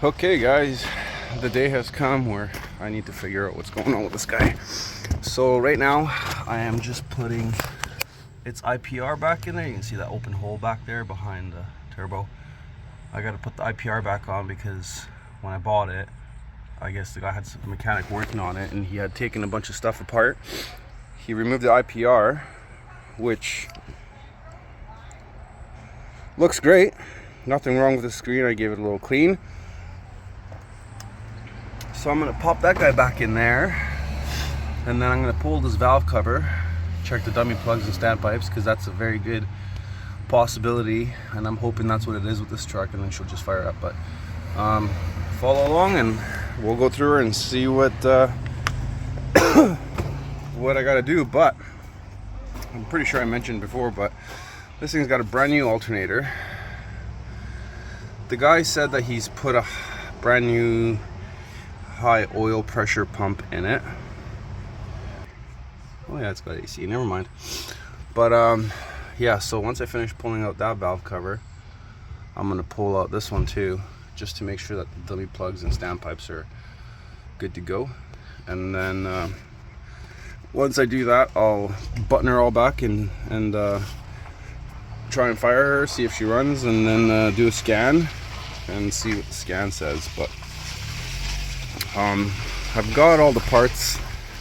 Okay guys, the day has come where I need to figure out what's going on with this guy. So right now I am just putting its IPR back in there. You can see that open hole back there behind the turbo. I got to put the IPR back on because when I bought it, I guess the guy had some mechanic working on it and he had taken a bunch of stuff apart. He removed the IPR, which looks great. Nothing wrong with the screen. I gave it a little clean. So I'm going to pop that guy back in there, and then I'm going to pull this valve cover, check the dummy plugs and standpipes, because that's a very good possibility, and I'm hoping that's what it is with this truck, and then she'll just fire up. But follow along and we'll go through her and see what what I got to do. But I'm pretty sure I mentioned before, but this thing's got a brand new alternator. The guy said that he's put a brand new high oil pressure pump in it. Oh yeah, it's got AC, never mind. But yeah, so once I finish pulling out that valve cover, I'm gonna pull out this one too, just to make sure that the dummy plugs and standpipes are good to go. And then once I do that, I'll button her all back and try and fire her, see if she runs, and then do a scan and see what the scan says. But I've got all the parts.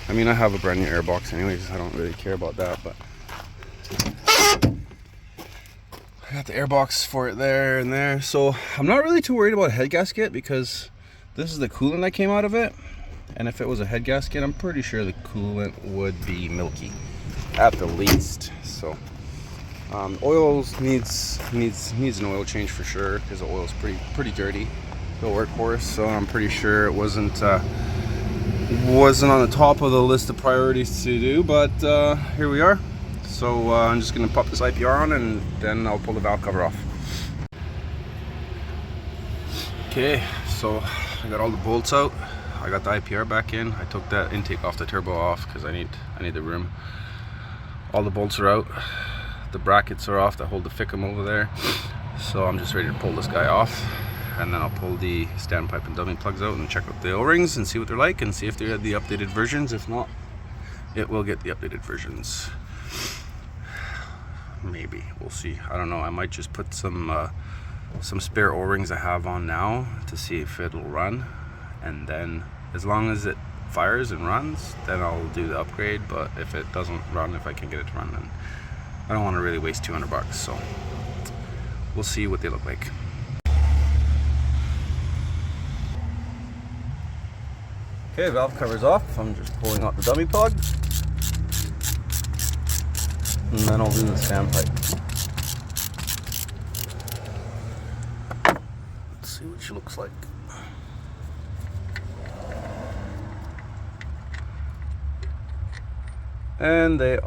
I mean, I have a brand new airbox anyways, I don't really care about that, but I got the airbox for it there and there. So I'm not really too worried about a head gasket, because this is the coolant that came out of it, and if it was a head gasket, I'm pretty sure the coolant would be milky at the least. So oils needs an oil change for sure, because the oil's pretty dirty. The workhorse, so I'm pretty sure it wasn't on the top of the list of priorities to do, but here we are. So I'm just gonna pop this IPR on and then I'll pull the valve cover off. Okay, so I got all the bolts out. I got the IPR back in. I took that intake off the turbo off because I need the room. All the bolts are out. The brackets are off that hold the Fickum over there. So I'm just ready to pull this guy off. And then I'll pull the standpipe and dummy plugs out and check out the O-rings and see what they're like and see if they had the updated versions. If not, it will get the updated versions. Maybe, we'll see. I don't know. I might just put some spare O-rings I have on now to see if it'll run. And then as long as it fires and runs, then I'll do the upgrade. But if it doesn't run, if I can get it to run, then I don't want to really waste $200. So we'll see what they look like. Okay, valve cover's off. I'm just pulling out the dummy plug, and then I'll do the standpipe. Let's see what she looks like. And they're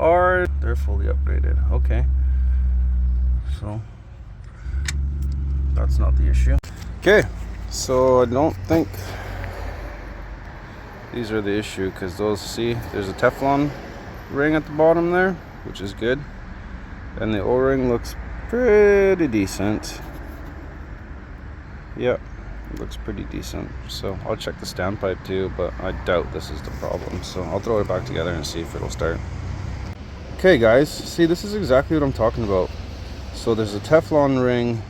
fully upgraded. Okay, so that's not the issue. Okay, so I don't think these are the issue, because those, see, there's a Teflon ring at the bottom there, which is good, and the O-ring looks pretty decent. Yep, it looks pretty decent. So I'll check the standpipe too, but I doubt this is the problem, so I'll throw it back together and see if it'll start. Okay guys, see, this is exactly what I'm talking about. So there's a Teflon ring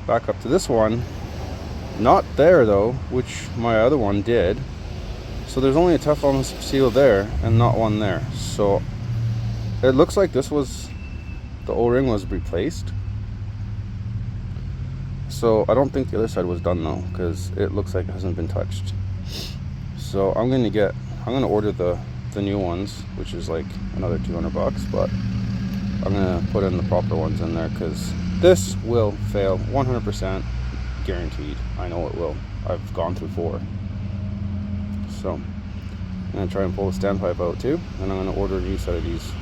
back up to this one, not there though, which my other one did. So there's only a Teflon seal there and not one there. So it looks like the O-ring was replaced. So I don't think the other side was done though, because it looks like it hasn't been touched. So I'm gonna order the new ones, which is like another $200, but I'm gonna put in the proper ones in there, because this will fail 100% guaranteed. I know it will. I've gone through 4. So I'm gonna try and pull the standpipe out too, and I'm gonna order a new set of these.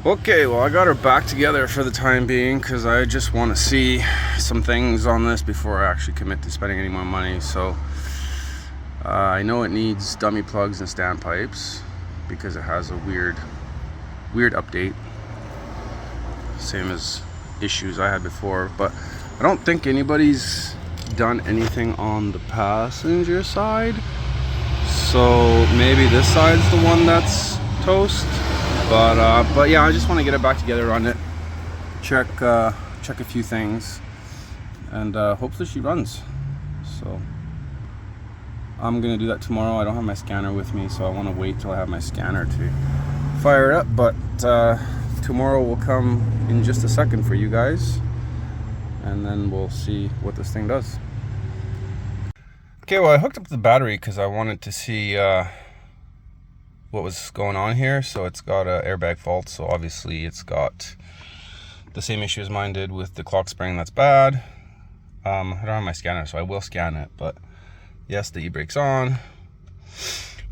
Okay, well, I got her back together for the time being, because I just want to see some things on this before I actually commit to spending any more money. So I know it needs dummy plugs and standpipes because it has a weird update, same as issues I had before, but I don't think anybody's done anything on the passenger side, so maybe this side's the one that's toast. But yeah, I just want to get it back together on it, check a few things, and hopefully she runs. So I'm gonna do that tomorrow. I don't have my scanner with me, so I want to wait till I have my scanner to fire it up. But tomorrow will come in just a second for you guys, and then we'll see what this thing does. Okay, well, I hooked up the battery because I wanted to see what was going on here. So it's got an airbag fault, so obviously it's got the same issue as mine did with the clock spring. That's bad. I don't have my scanner, so I will scan it. But yes, the e-brake's on.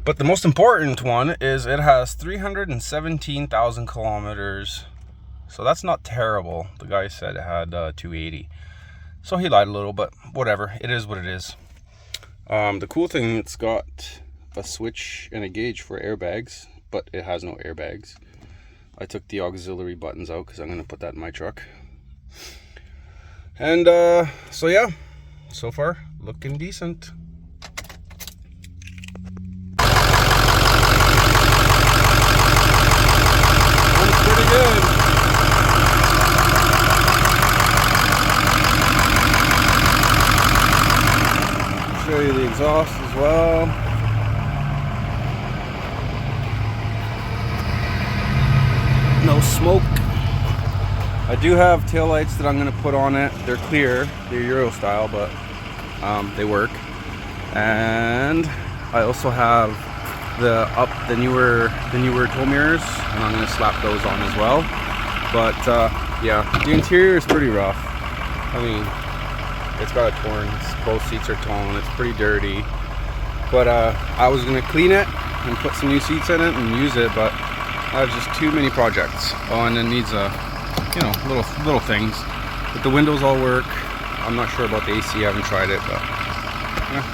But the most important one is it has 317,000 kilometers. So that's not terrible. The guy said it had 280. So he lied a little, but whatever. It is what it is. The cool thing, it's got a switch and a gauge for airbags, but it has no airbags. I took the auxiliary buttons out because I'm going to put that in my truck. And so yeah, so far looking decent. Looks pretty good. Show you the exhaust as well. No smoke. I do have taillights that I'm going to put on it. They're clear, they're Euro style, but they work. And I also have the newer tow mirrors, and I'm going to slap those on as well. But yeah, the interior is pretty rough. I mean, it's got a torn, both seats are torn, it's pretty dirty. But I was going to clean it and put some new seats in it and use it, but I have just too many projects. Oh, and it needs little things. But the windows all work. I'm not sure about the AC, I haven't tried it, but yeah.